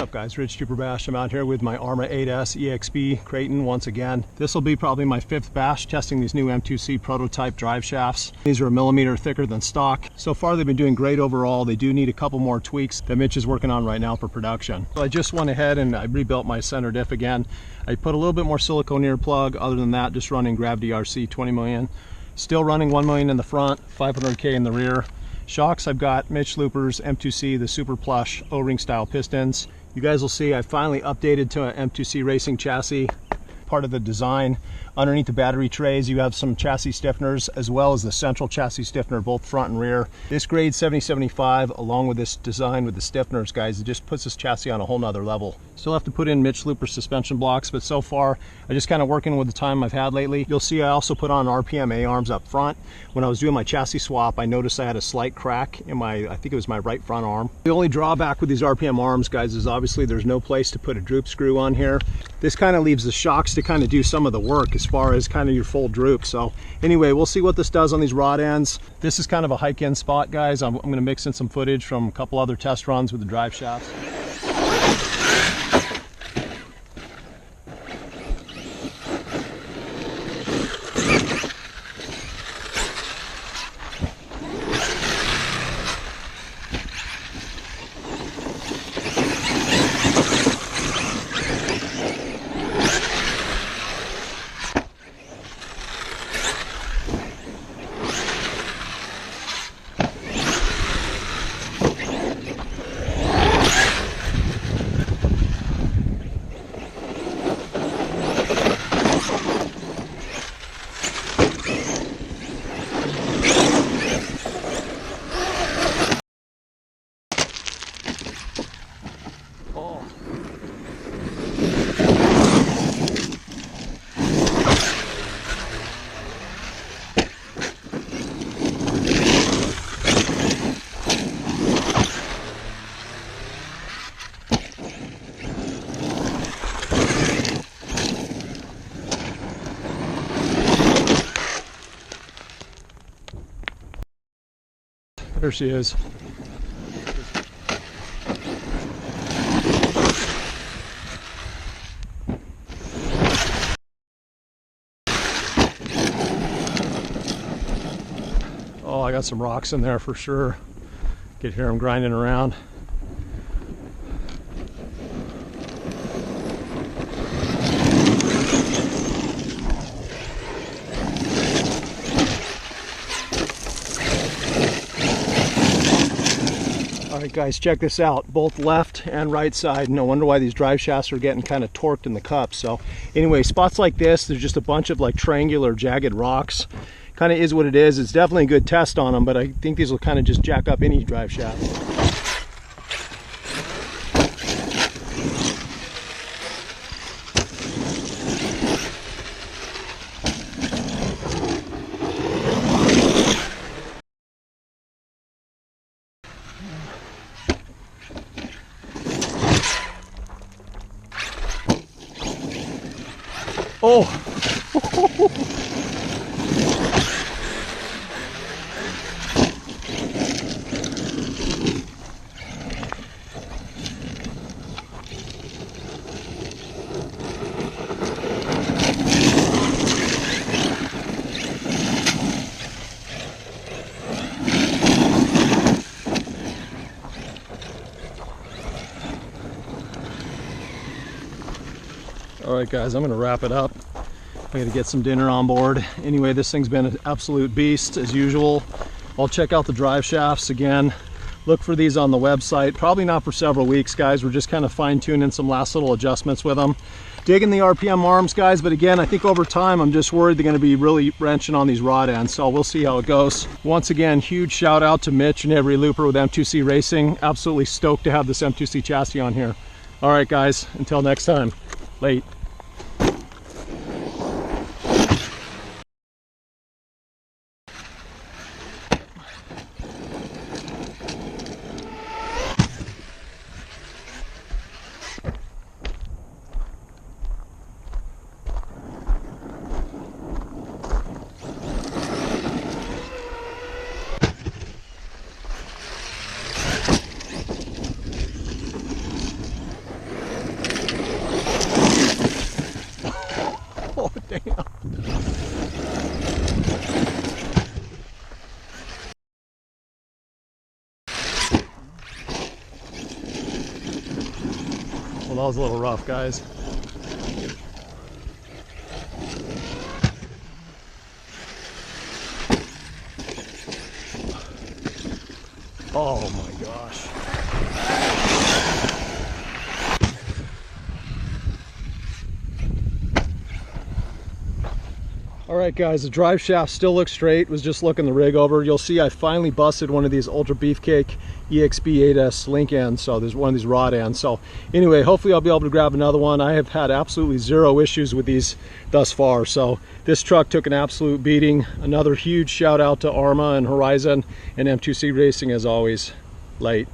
up, guys? Rich Super Bash. I'm out here with my ARRMA 8S EXB Kraton once again. This will be probably my 5th bash testing these new M2C prototype drive shafts. These are a millimeter thicker than stock. So far they've been doing great overall. They do need a couple more tweaks that Mitch is working on right now for production. So I just went ahead and I rebuilt my center diff again. I put a little bit more silicone ear plug. Other than that, just running Gravity RC 20 million. Still running 1 million in the front, 500K in the rear. Shocks, I've got Mitch loopers, M2C, the super plush O-ring style pistons. You guys will see I finally updated to an M2C Racing chassis. Part of the design, underneath the battery trays, you have some chassis stiffeners as well as the central chassis stiffener, both front and rear. This grade 7075, along with this design with the stiffeners, guys, it just puts this chassis on a whole nother level. Still have to put in Mitch looper suspension blocks, but so far I just kind of working with the time I've had lately. You'll see I also put on RPM A-arms up front. When I was doing my chassis swap, I noticed I had a slight crack in I think it was my right front arm. The only drawback with these RPM arms, guys, is obviously there's no place to put a droop screw on here. This kind of leaves the shocks to kind of do some of the work as far as kind of your full droop. So anyway, we'll see what this does on these rod ends. This is kind of a hike-in spot, guys. I'm going to mix in some footage from a couple other test runs with the drive shafts. There she is. Oh, I got some rocks in there for sure. Could hear them grinding around. All right, guys, check this out. Both left and right side. No wonder why these drive shafts are getting kind of torqued in the cup. So anyway, spots like this, there's just a bunch of like triangular jagged rocks. Kind of is what it is. It's definitely a good test on them, but I think these will kind of just jack up any drive shaft. Oh! All right, guys, I'm going to wrap it up. I got to get some dinner on board. Anyway, this thing's been an absolute beast as usual. I'll check out the drive shafts again. Look for these on the website. Probably not for several weeks, guys. We're just kind of fine-tuning some last little adjustments with them. Digging the RPM arms, guys, but again, I think over time I'm just worried they're going to be really wrenching on these rod ends, so we'll see how it goes. Once again, huge shout out to Mitch and Avery Looper with M2C Racing. Absolutely stoked to have this M2C chassis on here. All right, guys, until next time. Late. that was a little rough, guys. Oh my gosh. All right, guys, the drive shaft still looks straight. Was just looking the rig over. You'll see I finally busted one of these Ultra Beefcake EXB 8S link ends. So there's one of these rod ends. So anyway, hopefully I'll be able to grab another one. I have had absolutely zero issues with these thus far. So this truck took an absolute beating. Another huge shout out to ARRMA and Horizon and M2C Racing as always. Late.